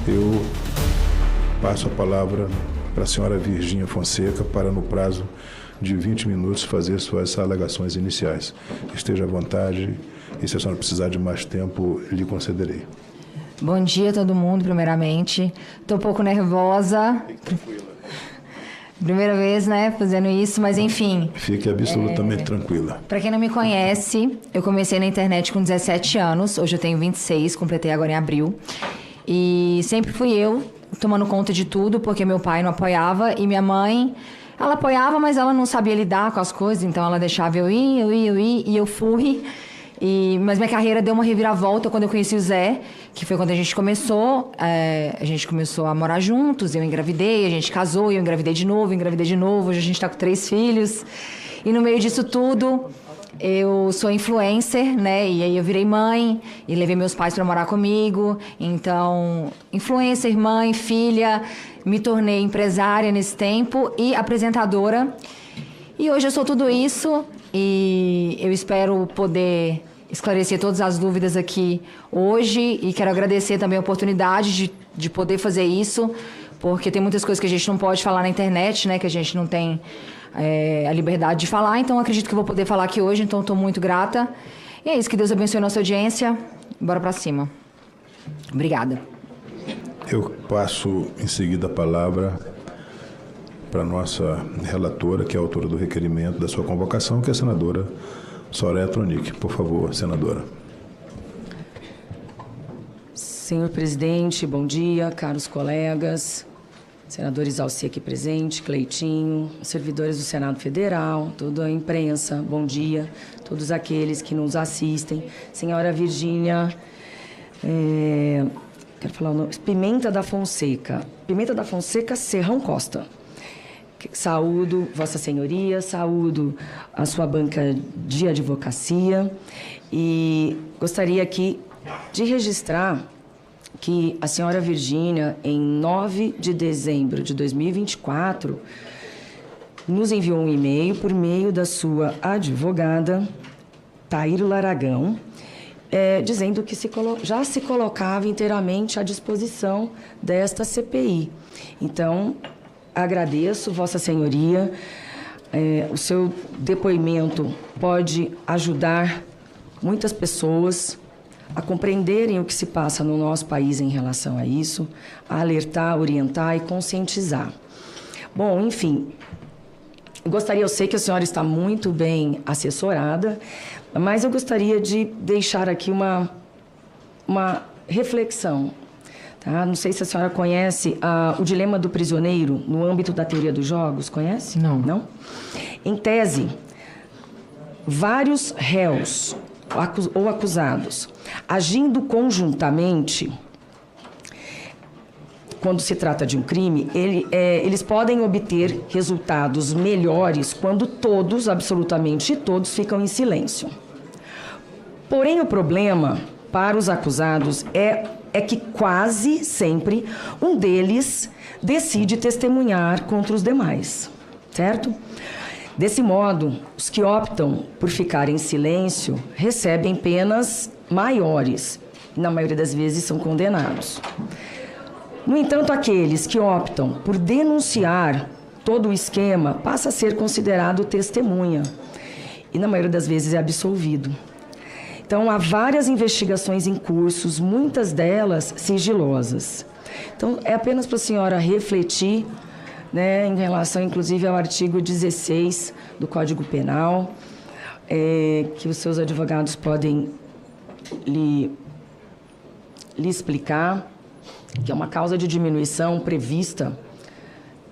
Eu passo a palavra para a senhora Virgínia Fonseca para, no prazo de 20 minutos, fazer suas alegações iniciais. Esteja à vontade e, se a senhora precisar de mais tempo, lhe concederei. Bom dia a todo mundo, primeiramente. Estou um pouco nervosa. Primeira vez, né, fazendo isso, mas enfim. Fique absolutamente tranquila. Para quem não me conhece, eu comecei na internet com 17 anos. Hoje eu tenho 26, completei agora em abril. E sempre fui eu tomando conta de tudo, porque meu pai não apoiava e minha mãe, ela apoiava, mas ela não sabia lidar com as coisas, então ela deixava eu ir, e eu fui. Mas minha carreira deu uma reviravolta quando eu conheci o Zé, que foi quando a gente começou a morar juntos, eu engravidei, a gente casou, eu engravidei de novo, hoje a gente tá com 3 filhos. E no meio disso tudo, eu sou influencer, né? E aí eu virei mãe e levei meus pais para morar comigo. Então, influencer, mãe, filha, me tornei empresária nesse tempo e apresentadora. E hoje eu sou tudo isso e eu espero poder esclarecer todas as dúvidas aqui hoje e quero agradecer também a oportunidade de poder fazer isso, porque tem muitas coisas que a gente não pode falar na internet, né? Que a gente não tem a liberdade de falar, então acredito que eu vou poder falar aqui hoje, então estou muito grata. E é isso, que Deus abençoe a nossa audiência. Bora para cima. Obrigada. Eu passo em seguida a palavra para a nossa relatora, que é a autora do requerimento da sua convocação, que é a senadora Soraya Tronic. Por favor, senadora. Senhor presidente, bom dia, caros colegas, senadores Alci aqui presente, Cleitinho, servidores do Senado Federal, toda a imprensa, bom dia, todos aqueles que nos assistem. Senhora Virgínia, quero falar o nome, Pimenta da Fonseca Serrão Costa. Saúdo Vossa Senhoria, saúdo a sua banca de advocacia e gostaria aqui de registrar que a senhora Virgínia, em 9 de dezembro de 2024, nos enviou um e-mail por meio da sua advogada, Taíro Laragão, dizendo que já se colocava inteiramente à disposição desta CPI. Então, agradeço, Vossa Senhoria. O seu depoimento pode ajudar muitas pessoas a compreenderem o que se passa no nosso país em relação a isso, a alertar, orientar e conscientizar. Bom, enfim, eu sei que a senhora está muito bem assessorada, mas eu gostaria de deixar aqui uma reflexão. Tá? Não sei se a senhora conhece o dilema do prisioneiro no âmbito da teoria dos jogos. Conhece? Não. Não? Em tese, vários réus ou acusados, agindo conjuntamente, quando se trata de um crime, eles podem obter resultados melhores quando todos, absolutamente todos, ficam em silêncio. Porém, o problema para os acusados é que quase sempre um deles decide testemunhar contra os demais, certo? Desse modo, os que optam por ficar em silêncio recebem penas maiores e, na maioria das vezes, são condenados. No entanto, aqueles que optam por denunciar todo o esquema passa a ser considerado testemunha e, na maioria das vezes, é absolvido. Então, há várias investigações em cursos, muitas delas sigilosas. Então, é apenas para a senhora refletir, né, em relação, inclusive, ao artigo 16 do Código Penal, que os seus advogados podem lhe explicar, que é uma causa de diminuição prevista.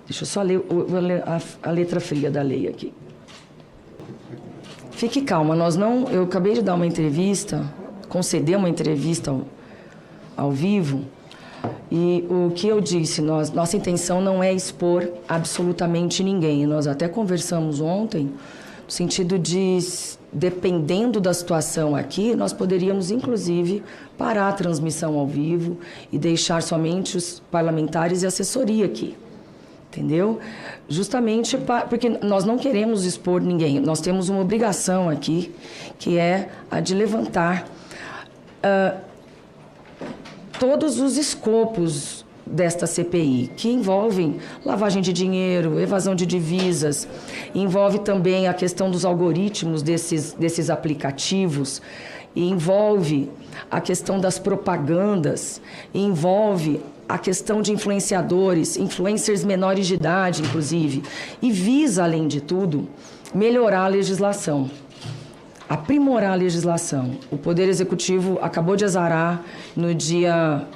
Deixa eu só ler a letra fria da lei aqui. Fique calma, eu acabei de dar uma entrevista, conceder uma entrevista ao vivo, e o que eu disse, nossa intenção não é expor absolutamente ninguém. Nós até conversamos ontem, no sentido de, dependendo da situação aqui, nós poderíamos, inclusive, parar a transmissão ao vivo e deixar somente os parlamentares e a assessoria aqui. Entendeu? Justamente porque nós não queremos expor ninguém. Nós temos uma obrigação aqui, que é a de levantar todos os escopos desta CPI, que envolvem lavagem de dinheiro, evasão de divisas, envolve também a questão dos algoritmos desses aplicativos, e envolve a questão das propagandas, envolve a questão de influenciadores, influencers menores de idade, inclusive, e visa, além de tudo, melhorar a legislação, aprimorar a legislação. O Poder Executivo acabou de azarar no dia...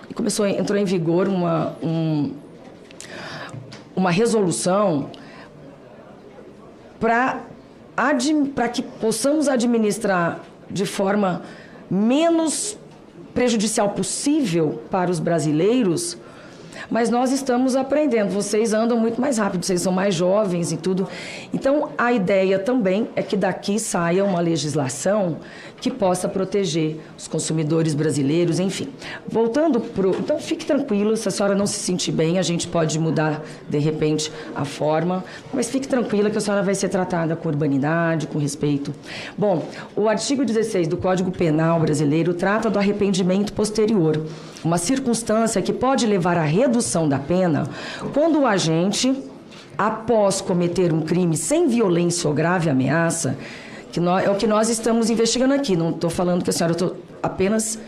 entrou em vigor uma resolução para que possamos administrar de forma menos prejudicial possível para os brasileiros, mas nós estamos aprendendo. Vocês andam muito mais rápido, vocês são mais jovens e tudo. Então, a ideia também é que daqui saia uma legislação que possa proteger os consumidores brasileiros, enfim. Voltando Então, fique tranquilo, se a senhora não se sentir bem, a gente pode mudar, de repente, a forma, mas fique tranquila que a senhora vai ser tratada com urbanidade, com respeito. Bom, o artigo 16 do Código Penal brasileiro trata do arrependimento posterior, uma circunstância que pode levar à redução da pena quando o agente, após cometer um crime sem violência ou grave ameaça, é o que nós estamos investigando aqui, não estou falando que a senhora, estou apenas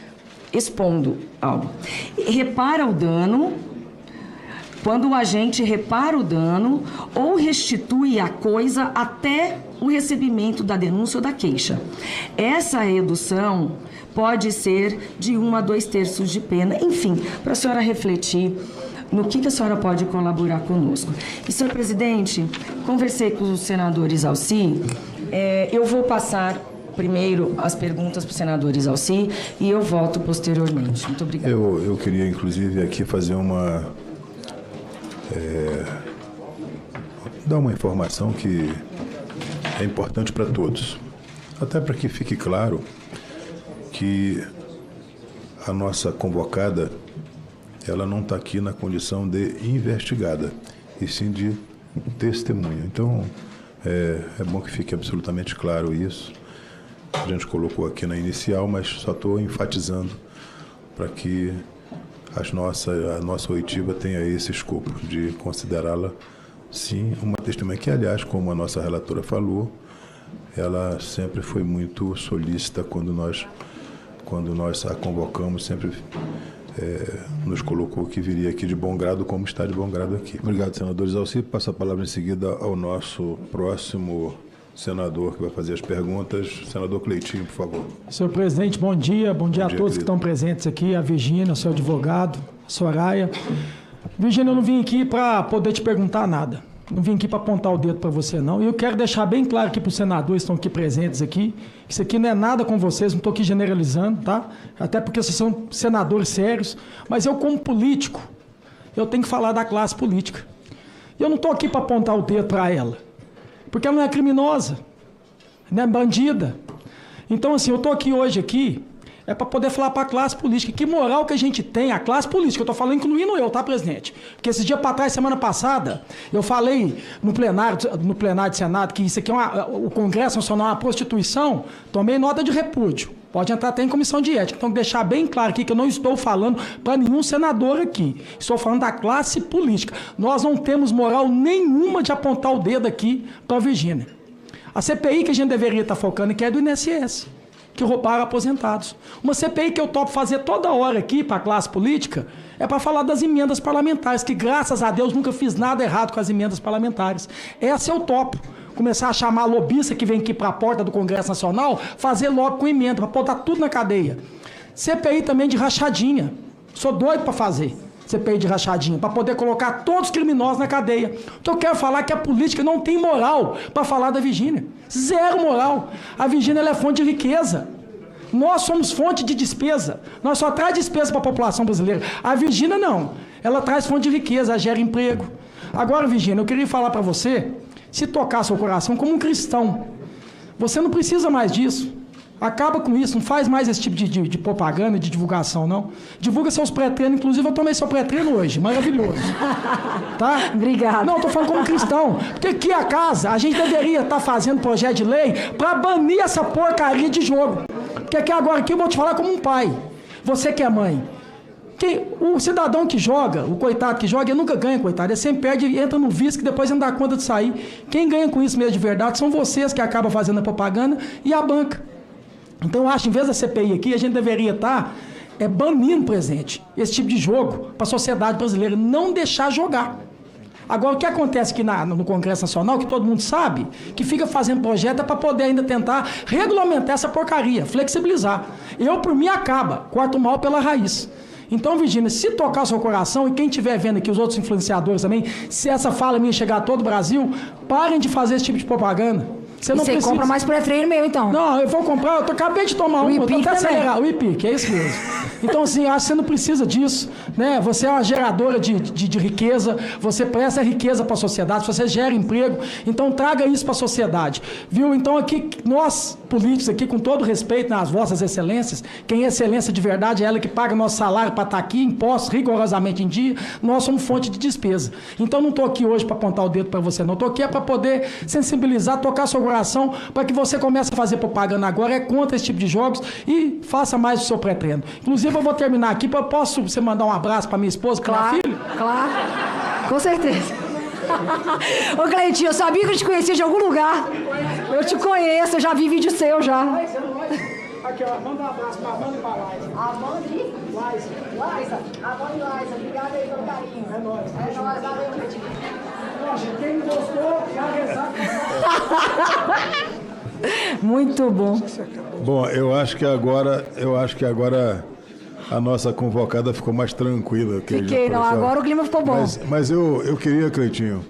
expondo algo. Repara o dano, quando o agente repara o dano ou restitui a coisa até o recebimento da denúncia ou da queixa. Essa redução pode ser de 1 a 2/3 de pena, enfim, para a senhora refletir no que a senhora pode colaborar conosco. E, senhor presidente, conversei com o senador Isalci, eu vou passar primeiro as perguntas para o senador Isalci e eu volto posteriormente. Muito obrigada. Eu queria, inclusive, aqui fazer dar uma informação que é importante para todos, até para que fique claro que a nossa convocada, ela não está aqui na condição de investigada, e sim de testemunha. Então, é bom que fique absolutamente claro isso. A gente colocou aqui na inicial, mas só estou enfatizando para que a nossa oitiva tenha esse escopo de considerá-la, sim, uma testemunha que, aliás, como a nossa relatora falou, ela sempre foi muito solícita quando nós a convocamos, sempre nos colocou que viria aqui de bom grado, como está de bom grado aqui. Obrigado, senador Isalci. Passo a palavra em seguida ao nosso próximo senador que vai fazer as perguntas. Senador Cleitinho, por favor. Senhor presidente, bom dia. Bom dia a todos que estão presentes aqui, a Virgínia, o seu advogado, a Soraya. Virgínia, eu não vim aqui para poder te perguntar nada. Não vim aqui para apontar o dedo para você, não. E eu quero deixar bem claro aqui para os senadores que estão aqui presentes aqui, que isso aqui não é nada com vocês, não estou aqui generalizando, tá? Até porque vocês são senadores sérios. Mas eu, como político, eu tenho que falar da classe política. E eu não estou aqui para apontar o dedo para ela, porque ela não é criminosa, não é bandida. Então, assim, eu estou aqui hoje é para poder falar para a classe política. Que moral que a gente tem, a classe política. Eu estou falando incluindo eu, tá, presidente? Porque esse dia para trás, semana passada, eu falei no plenário de Senado que isso aqui o Congresso Nacional é uma prostituição. Tomei nota de repúdio. Pode entrar até em comissão de ética. Então, deixar bem claro aqui que eu não estou falando para nenhum senador aqui. Estou falando da classe política. Nós não temos moral nenhuma de apontar o dedo aqui para a Virgínia. A CPI que a gente deveria estar focando aqui é do INSS, que roubaram aposentados. Uma CPI que eu topo fazer toda hora aqui para a classe política é para falar das emendas parlamentares, que graças a Deus nunca fiz nada errado com as emendas parlamentares. Essa eu topo. Começar a chamar a lobista que vem aqui para a porta do Congresso Nacional, fazer logo com emenda, para botar tudo na cadeia. CPI também de rachadinha. Sou doido para fazer CPI de rachadinha, para poder colocar todos os criminosos na cadeia. O que eu quero falar é que a política não tem moral para falar da Virgínia. Zero moral. A Virgínia ela é fonte de riqueza. Nós somos fonte de despesa. Nós só traz despesa para a população brasileira. A Virgínia não. Ela traz fonte de riqueza, ela gera emprego. Agora, Virgínia, eu queria falar para você, se tocar seu coração como um cristão, você não precisa mais disso. Acaba com isso, não faz mais esse tipo de propaganda, de divulgação, não. Divulga seus pré-treinos, inclusive eu tomei seu pré-treino hoje, maravilhoso. Tá? Obrigada. Não, eu tô falando como cristão. Porque aqui a casa, a gente deveria estar fazendo projeto de lei para banir essa porcaria de jogo. Porque aqui agora aqui eu vou te falar como um pai. Você que é mãe. O cidadão que joga, o coitado que joga, ele nunca ganha, coitado. Ele sempre perde e entra no vício que depois não dá conta de sair. Quem ganha com isso mesmo de verdade são vocês que acabam fazendo a propaganda e a banca. Então, eu acho, em vez da CPI aqui, a gente deveria estar banindo presente esse tipo de jogo para a sociedade brasileira, não deixar jogar. Agora, o que acontece aqui no Congresso Nacional, que todo mundo sabe, que fica fazendo projeto para poder ainda tentar regulamentar essa porcaria, flexibilizar. Por mim, acaba. Corta o mal pela raiz. Então, Virgínia, se tocar o seu coração, e quem estiver vendo aqui, os outros influenciadores também, se essa fala minha chegar a todo o Brasil, parem de fazer esse tipo de propaganda. Você compra mais pré-treino meu, então? Não, eu vou comprar, acabei de tomar um, eu tô até acelerar. O IPIC, é isso mesmo. Então, assim, acho que você não precisa disso, né? Você é uma geradora de riqueza, você presta riqueza para a sociedade, você gera emprego, então traga isso para a sociedade, viu? Então, aqui, nós, políticos aqui, com todo respeito nas vossas excelências, quem é excelência de verdade é ela que paga nosso salário para estar aqui, impostos rigorosamente em dia, nós somos fonte de despesa. Então, não estou aqui hoje para apontar o dedo para você, não. Estou aqui para poder sensibilizar, tocar seu coração, para que você comece a fazer propaganda agora, contra esse tipo de jogos e faça mais o seu pré-treino. Inclusive, eu vou terminar aqui, posso você mandar um abraço para minha esposa, para minha filha? Claro, com certeza. Ô, Cleitinho, eu sabia que eu te conhecia de algum lugar. Eu te conheço, eu já vi vídeo seu já. Aqui, ó, manda um abraço para a Amanda e para a Laisa. Amanda e Laisa. Amanda e Laisa, obrigada aí pelo carinho. É nóis. Valeu, Cleitinho. Quem gostou, já rezar. Muito bom. Bom, eu acho que agora a nossa convocada ficou mais tranquila. Fiquei, não, agora o clima ficou bom. Mas eu queria, Cleitinho,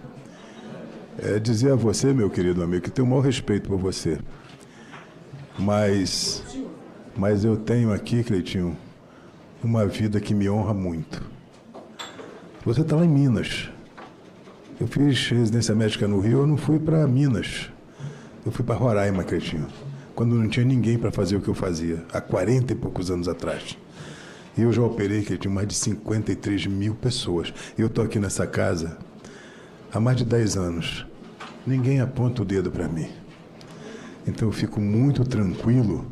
dizer a você, meu querido amigo, que tenho o maior respeito por você. Mas eu tenho aqui, Cleitinho, uma vida que me honra muito. Você está lá em Minas. Eu fiz residência médica no Rio, eu não fui para Minas. Eu fui para Roraima, Cleitinho, quando não tinha ninguém para fazer o que eu fazia, há 40 e poucos anos atrás. E eu já operei, Cleitinho, mais de 53 mil pessoas. E eu estou aqui nessa casa há mais de 10 anos. Ninguém aponta o dedo para mim. Então eu fico muito tranquilo,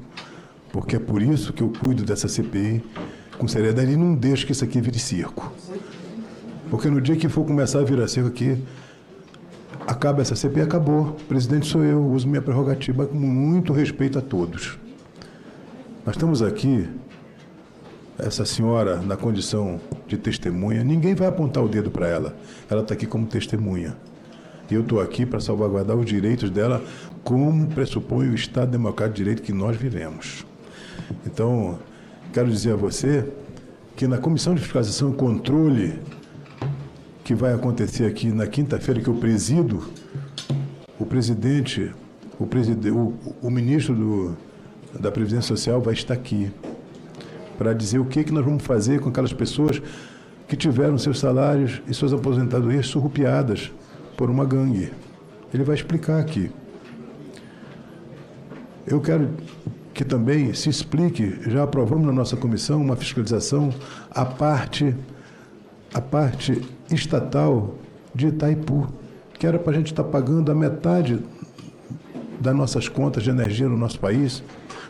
porque é por isso que eu cuido dessa CPI com seriedade e não deixo que isso aqui vire circo. Porque no dia que for começar a virar circo aqui, acaba essa CPI, acabou. O presidente sou eu, uso minha prerrogativa com muito respeito a todos. Nós estamos aqui, essa senhora na condição de testemunha, ninguém vai apontar o dedo para ela. Ela está aqui como testemunha. E eu estou aqui para salvaguardar os direitos dela, como pressupõe o Estado Democrático de Direito que nós vivemos. Então, quero dizer a você que na Comissão de Fiscalização e Controle, que vai acontecer aqui na quinta-feira, que eu presido, o ministro da Previdência Social vai estar aqui para dizer o que nós vamos fazer com aquelas pessoas que tiveram seus salários e suas aposentadorias surrupiadas por uma gangue. Ele vai explicar aqui. Eu quero que também se explique, já aprovamos na nossa comissão uma fiscalização à parte estatal de Itaipu, que era para a gente estar pagando a metade das nossas contas de energia no nosso país,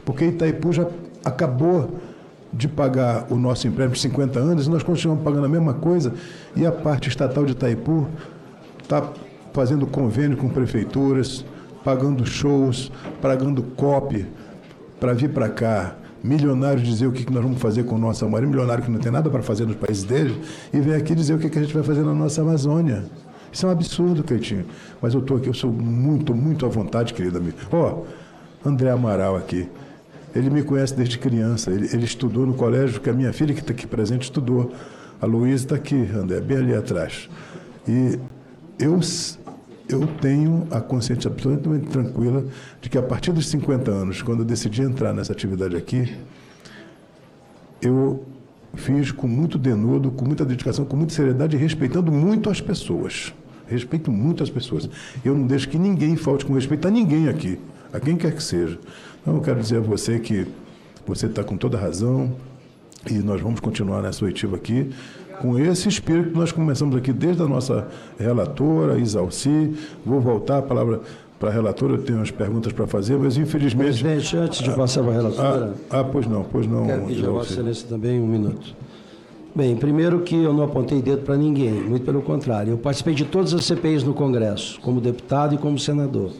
porque Itaipu já acabou de pagar o nosso empréstimo de 50 anos e nós continuamos pagando a mesma coisa, e a parte estatal de Itaipu está fazendo convênio com prefeituras, pagando shows, pagando COP para vir para cá, milionários dizer o que nós vamos fazer com o nosso amor, milionário que não tem nada para fazer nos países deles, e vem aqui dizer o que a gente vai fazer na nossa Amazônia. Isso é um absurdo, Cleitinho. Mas eu estou aqui, eu sou muito, muito à vontade, querido amigo. André Amaral aqui. Ele me conhece desde criança. Ele estudou no colégio que a minha filha, que está aqui presente, estudou. A Luísa está aqui, André, bem ali atrás. E eu tenho a consciência absolutamente tranquila de que a partir dos 50 anos, quando eu decidi entrar nessa atividade aqui, eu fiz com muito denodo, com muita dedicação, com muita seriedade e respeitando muito as pessoas. Respeito muito as pessoas. Eu não deixo que ninguém falte com respeito a ninguém aqui, a quem quer que seja. Então, eu quero dizer a você que você está com toda a razão e nós vamos continuar nessa oitiva aqui com esse espírito que nós começamos aqui desde a nossa relatora, Isalci. Vou voltar a palavra para a relatora, eu tenho umas perguntas para fazer, mas infelizmente... Presidente, antes de passar para a relatora... pois não. Quero pedir a Vossa Excelência também um minuto. Bem, primeiro que eu não apontei dedo para ninguém, muito pelo contrário. Eu participei de todas as CPIs no Congresso, como deputado e como senador.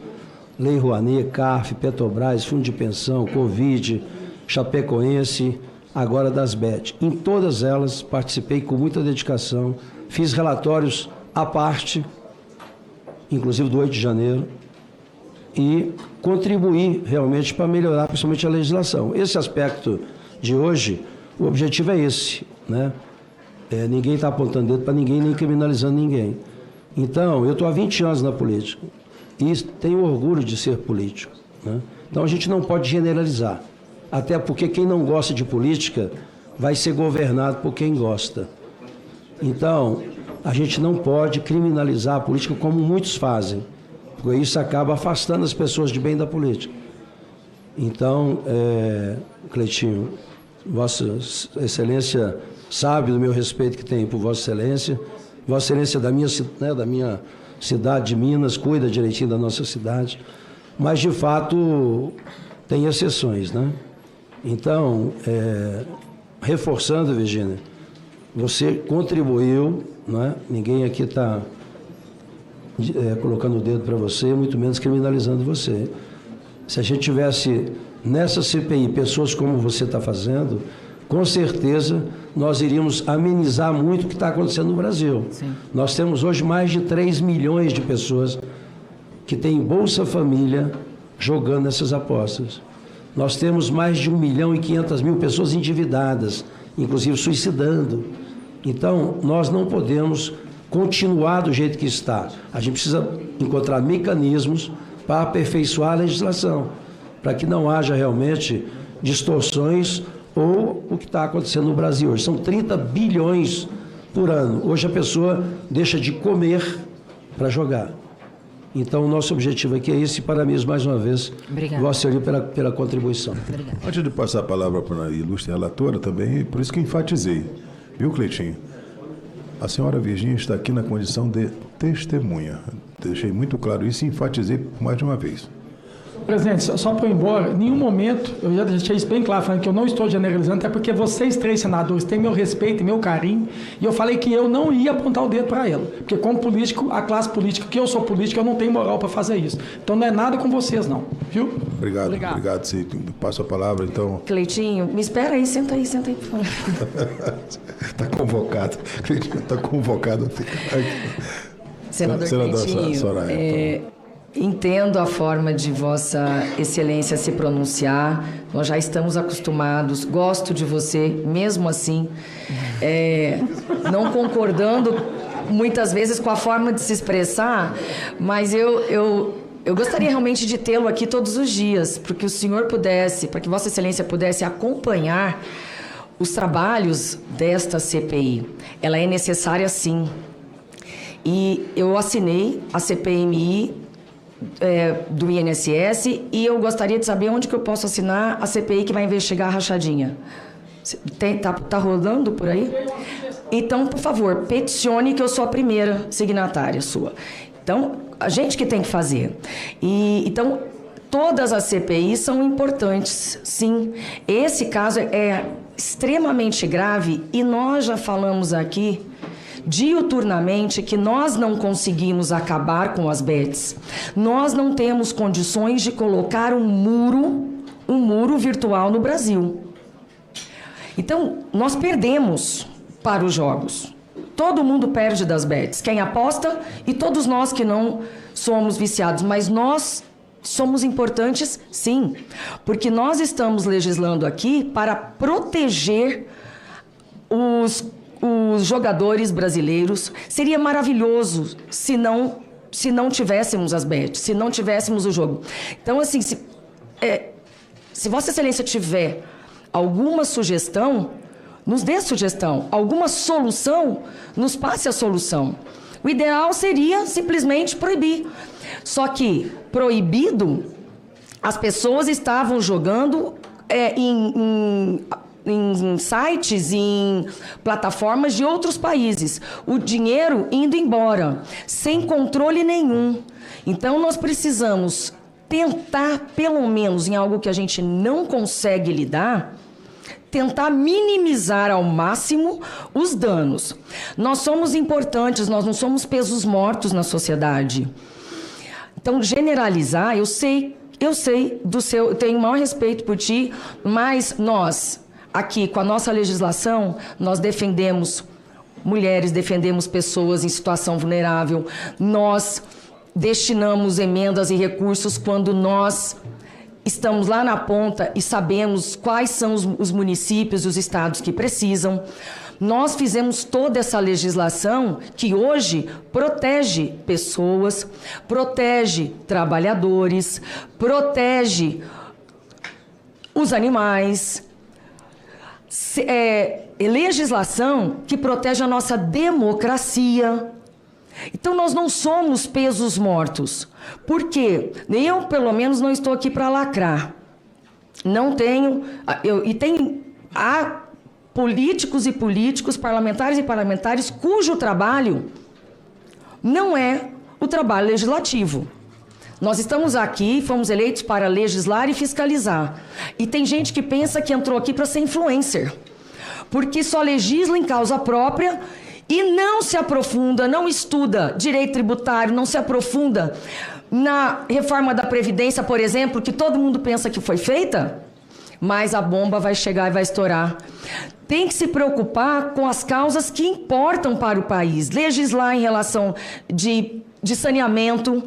Lei Rouanet, CARF, Petrobras, Fundo de Pensão, Covid, Chapecoense, agora das BET. Em todas elas participei com muita dedicação, fiz relatórios à parte, inclusive do 8 de janeiro, e contribuí realmente para melhorar principalmente a legislação. Esse aspecto de hoje, o objetivo é esse, né? Ninguém está apontando dedo para ninguém, nem criminalizando ninguém. Então, eu estou há 20 anos na política e tenho orgulho de ser político, né? Então, a gente não pode generalizar, até porque quem não gosta de política vai ser governado por quem gosta. Então, a gente não pode criminalizar a política como muitos fazem, porque isso acaba afastando as pessoas de bem da política. Então, Cleitinho, Vossa Excelência sabe do meu respeito que tenho por Vossa Excelência. Vossa Excelência da minha cidade de Minas, cuida direitinho da nossa cidade, mas de fato tem exceções, né? Então, reforçando, Virgínia, você contribuiu, né? Ninguém aqui está colocando o dedo para você, muito menos criminalizando você. Se a gente tivesse nessa CPI pessoas como você está fazendo, com certeza nós iríamos amenizar muito o que está acontecendo no Brasil. Sim. Nós temos hoje mais de 3 milhões de pessoas que têm Bolsa Família jogando nessas apostas. Nós temos mais de 1.500.000 pessoas endividadas, inclusive suicidando. Então, nós não podemos continuar do jeito que está. A gente precisa encontrar mecanismos para aperfeiçoar a legislação, para que não haja realmente distorções ou o que está acontecendo no Brasil hoje. São 30 bilhões por ano. Hoje a pessoa deixa de comer para jogar. Então, o nosso objetivo aqui é esse, e parabéns mais uma vez, Vossa Senhoria, pela contribuição. Obrigada. Antes de passar a palavra para a ilustre relatora também, por isso que enfatizei, viu, Cleitinho? A senhora Virgínia está aqui na condição de testemunha. Deixei muito claro isso e enfatizei mais de uma vez. Presidente, só para ir embora, em nenhum momento, eu já deixei isso bem claro, falando que eu não estou generalizando, até porque vocês 3 senadores têm meu respeito e meu carinho, e eu falei que eu não ia apontar o dedo para ela, porque como político, a classe política, que eu sou político, eu não tenho moral para fazer isso. Então não é nada com vocês, não, viu? Obrigado, Cid. Passo a palavra, então. Cleitinho, me espera aí, senta aí. Está convocado. Cleitinho está convocado. Senador Cleitinho, Soraya, entendo a forma de Vossa Excelência se pronunciar, nós já estamos acostumados, gosto de você, mesmo assim, não concordando muitas vezes com a forma de se expressar, mas eu gostaria realmente de tê-lo aqui todos os dias, para que o senhor pudesse, para que Vossa Excelência pudesse acompanhar os trabalhos desta CPI. Ela é necessária, sim. E eu assinei a CPMI do INSS e eu gostaria de saber onde que eu posso assinar a CPI que vai investigar a rachadinha. Tá rodando por aí? Então, por favor, peticione, que eu sou a primeira signatária sua. Então, a gente que tem que fazer. Então, todas as CPIs são importantes, sim. Esse caso é extremamente grave e nós já falamos aqui diuturnamente que nós não conseguimos acabar com as bets. Nós não temos condições de colocar um muro virtual no Brasil. Então, nós perdemos para os jogos. Todo mundo perde das bets. Quem aposta e todos nós que não somos viciados. Mas nós somos importantes, sim. Porque nós estamos legislando aqui para proteger os jogadores brasileiros. Seria maravilhoso se não tivéssemos as bets, se não tivéssemos o jogo. Então, assim, se Vossa Excelência tiver alguma sugestão, nos dê sugestão. Alguma solução, nos passe a solução. O ideal seria simplesmente proibir. Só que, proibido, as pessoas estavam jogando em sites, em plataformas de outros países. O dinheiro indo embora, sem controle nenhum. Então, nós precisamos tentar, pelo menos em algo que a gente não consegue lidar, tentar minimizar ao máximo os danos. Nós somos importantes, nós não somos pesos mortos na sociedade. Então, generalizar, eu sei eu tenho o maior respeito por ti, mas nós, aqui, com a nossa legislação, nós defendemos mulheres, defendemos pessoas em situação vulnerável, nós destinamos emendas e recursos quando nós estamos lá na ponta e sabemos quais são os municípios e os estados que precisam. Nós fizemos toda essa legislação que hoje protege pessoas, protege trabalhadores, protege os animais. Legislação que protege a nossa democracia. Então, nós não somos pesos mortos. Por quê? Eu, pelo menos, não estou aqui para lacrar. Não tenho... Há políticos e políticos, parlamentares e parlamentares, cujo trabalho não é o trabalho legislativo. Nós estamos aqui, fomos eleitos para legislar e fiscalizar. E tem gente que pensa que entrou aqui para ser influencer. Porque só legisla em causa própria e não se aprofunda, não estuda direito tributário, não se aprofunda na reforma da Previdência, por exemplo, que todo mundo pensa que foi feita, mas a bomba vai chegar e vai estourar. Tem que se preocupar com as causas que importam para o país. Legislar em relação de saneamento,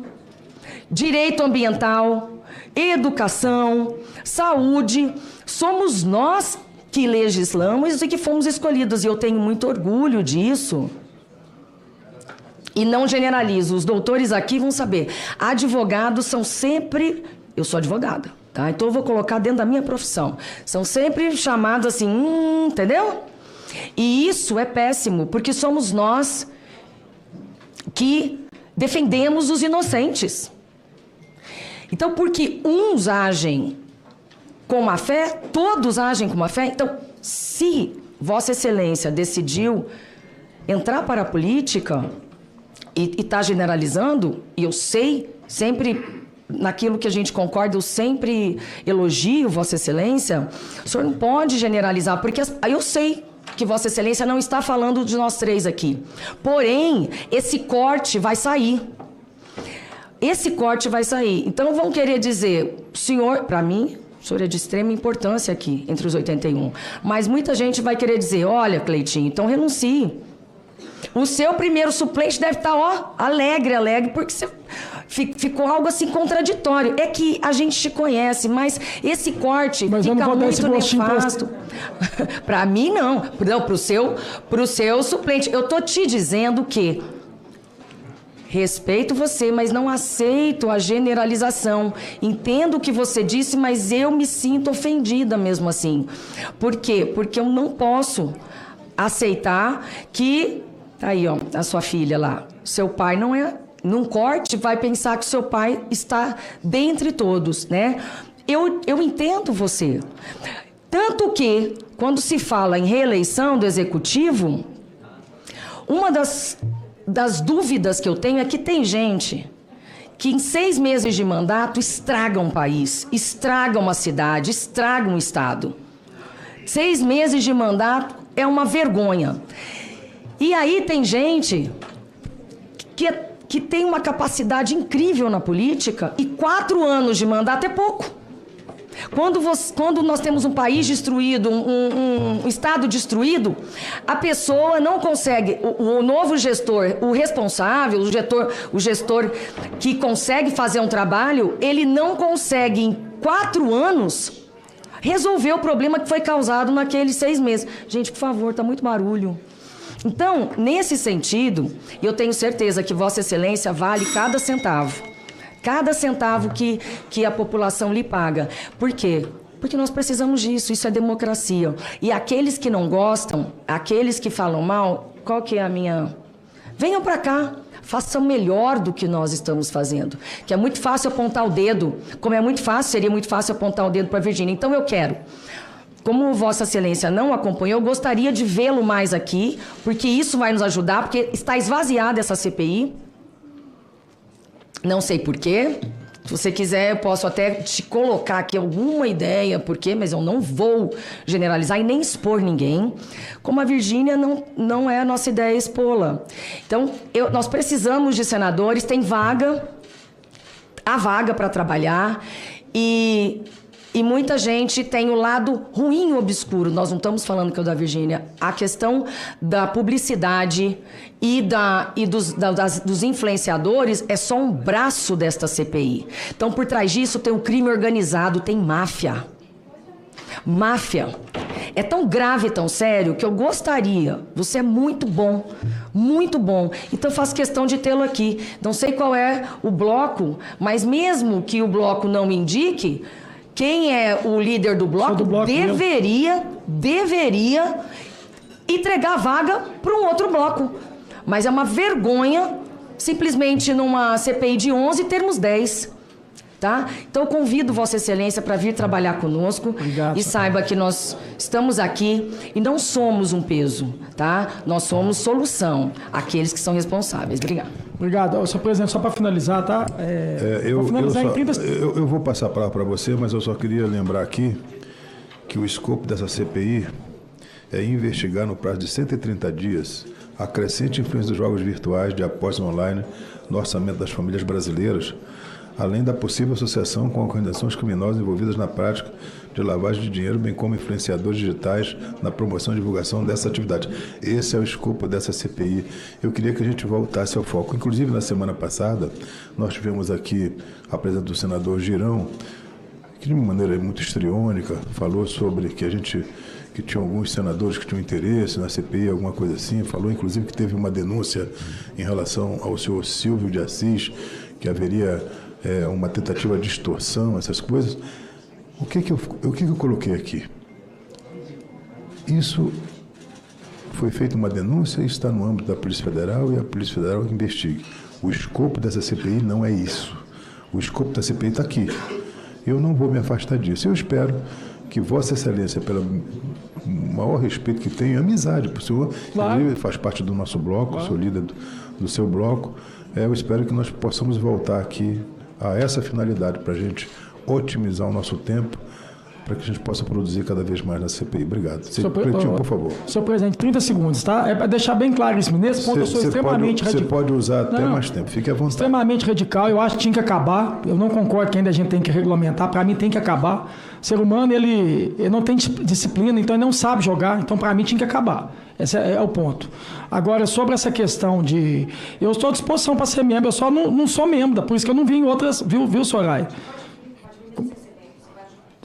direito ambiental, educação, saúde. Somos nós que legislamos e que fomos escolhidos. E eu tenho muito orgulho disso. E não generalizo. Os doutores aqui vão saber. Advogados são sempre... Eu sou advogada, tá? Então eu vou colocar dentro da minha profissão. São sempre chamados assim, entendeu? E isso é péssimo, porque somos nós que defendemos os inocentes. Então, porque uns agem com má fé, todos agem com má fé. Então, se Vossa Excelência decidiu entrar para a política e está generalizando, e eu sei, sempre naquilo que a gente concorda, eu sempre elogio Vossa Excelência, o senhor não pode generalizar, porque eu sei que Vossa Excelência não está falando de nós três aqui. Porém, esse corte vai sair. Esse corte vai sair. Então, vão querer dizer, senhor, para mim, o senhor é de extrema importância aqui, entre os 81. Mas muita gente vai querer dizer, olha, Cleitinho, então renuncie. O seu primeiro suplente deve estar, alegre, porque você ficou algo assim contraditório. É que a gente te conhece, mas esse corte fica muito nefasto. Para mim, não. Não, pro seu suplente. Eu tô te dizendo que respeito você, mas não aceito a generalização. Entendo o que você disse, mas eu me sinto ofendida mesmo assim. Por quê? Porque eu não posso aceitar que... Tá aí, ó, a sua filha lá. Seu pai não é... Num corte, vai pensar que seu pai está dentre todos, né? Eu entendo você. Tanto que, quando se fala em reeleição do Executivo, uma das dúvidas que eu tenho é que tem gente que em 6 meses de mandato estraga um país, estraga uma cidade, estraga um estado. 6 meses de mandato é uma vergonha. E aí tem gente que tem uma capacidade incrível na política e 4 anos de mandato é pouco. Quando nós temos um país destruído, um estado destruído, a pessoa não consegue, o novo gestor, o responsável, o gestor que consegue fazer um trabalho, ele não consegue em 4 anos resolver o problema que foi causado naqueles 6 meses. Gente, por favor, tá muito barulho. Então, nesse sentido, eu tenho certeza que Vossa Excelência vale cada centavo. Cada centavo que a população lhe paga. Por quê? Porque nós precisamos disso, isso é democracia. E aqueles que não gostam, aqueles que falam mal, qual que é a minha... Venham para cá, façam melhor do que nós estamos fazendo. Que é muito fácil apontar o dedo, como é muito fácil, seria muito fácil apontar o dedo para a Virgínia. Então eu quero... Como Vossa Excelência não acompanhou, eu gostaria de vê-lo mais aqui, porque isso vai nos ajudar, porque está esvaziada essa CPI. Não sei por quê. Se você quiser, eu posso até te colocar aqui alguma ideia, mas eu não vou generalizar e nem expor ninguém. Como a Virgínia, não é a nossa ideia expô-la. Então, nós precisamos de senadores, há vaga para trabalhar e muita gente tem o lado ruim e obscuro. Nós não estamos falando que é o da Virgínia. A questão da publicidade e dos influenciadores é só um braço desta CPI. Então, por trás disso, tem o crime organizado, tem máfia. Máfia. É tão grave, tão sério, que eu gostaria. Você é muito bom, muito bom. Então, eu faço questão de tê-lo aqui. Não sei qual é o bloco, mas mesmo que o bloco não me indique, quem é o líder do bloco, deveria entregar a vaga para um outro bloco. Mas é uma vergonha, simplesmente numa CPI de 11, termos 10. Tá? Então, eu convido Vossa Excelência para vir trabalhar conosco. Obrigado, e saiba que nós estamos aqui e não somos um peso, tá? Nós somos solução, aqueles que são responsáveis. Obrigado. Senhor presidente, só para finalizar, tá? Eu vou passar a palavra para você, mas eu só queria lembrar aqui que o escopo dessa CPI é investigar no prazo de 130 dias a crescente influência dos jogos virtuais de apostas online no orçamento das famílias brasileiras, além da possível associação com organizações criminosas envolvidas na prática de lavagem de dinheiro, bem como influenciadores digitais na promoção e divulgação dessa atividade. Esse é o escopo dessa CPI. Eu queria que a gente voltasse ao foco. Inclusive, na semana passada, nós tivemos aqui a presença do senador Girão, que de uma maneira muito histriônica falou sobre que tinha alguns senadores que tinham interesse na CPI, alguma coisa assim, falou inclusive que teve uma denúncia em relação ao senhor Silvio de Assis, que haveria uma tentativa de extorsão, essas coisas. O que eu coloquei aqui? Isso foi feita uma denúncia e está no âmbito da Polícia Federal e a Polícia Federal que investigue. O escopo dessa CPI não é isso. O escopo da CPI está aqui. Eu não vou me afastar disso. Eu espero que Vossa Excelência, pelo maior respeito que tem, amizade por senhor, claro, ele faz parte do nosso bloco, claro, sou líder do seu bloco, eu espero que nós possamos voltar aqui a essa finalidade para a gente otimizar o nosso tempo, para que a gente possa produzir cada vez mais na CPI. Obrigado. Pretinho, por favor. Senhor presidente, 30 segundos, tá? É para deixar bem claro isso. Nesse ponto eu sou extremamente radical. Você pode usar até mais tempo, fique à vontade. Extremamente radical, eu acho que tinha que acabar. Eu não concordo que ainda a gente tem que regulamentar, para mim tem que acabar. O ser humano, ele não tem disciplina, então ele não sabe jogar, então para mim tinha que acabar. Esse é o ponto. Agora, sobre essa questão de... Eu estou à disposição para ser membro, eu só não sou membro, por isso que eu não vi em outras, viu, Soraya?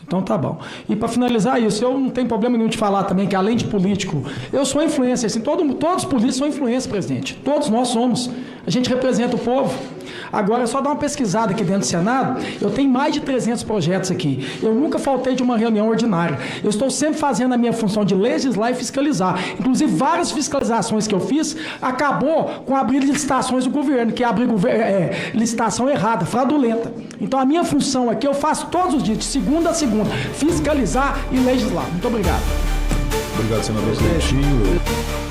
Então tá bom. E para finalizar isso, eu não tenho problema nenhum de falar também que além de político, eu sou influência, assim, todos os políticos são influência, presidente. Todos nós somos. A gente representa o povo. Agora, é só dar uma pesquisada aqui dentro do Senado, eu tenho mais de 300 projetos aqui. Eu nunca faltei de uma reunião ordinária. Eu estou sempre fazendo a minha função de legislar e fiscalizar. Inclusive, várias fiscalizações que eu fiz acabou com abrir licitações do governo, que abre licitação errada, fraudulenta. Então, a minha função aqui, eu faço todos os dias, de segunda a segunda, fiscalizar e legislar. Muito obrigado. Obrigado, senador Pretinho.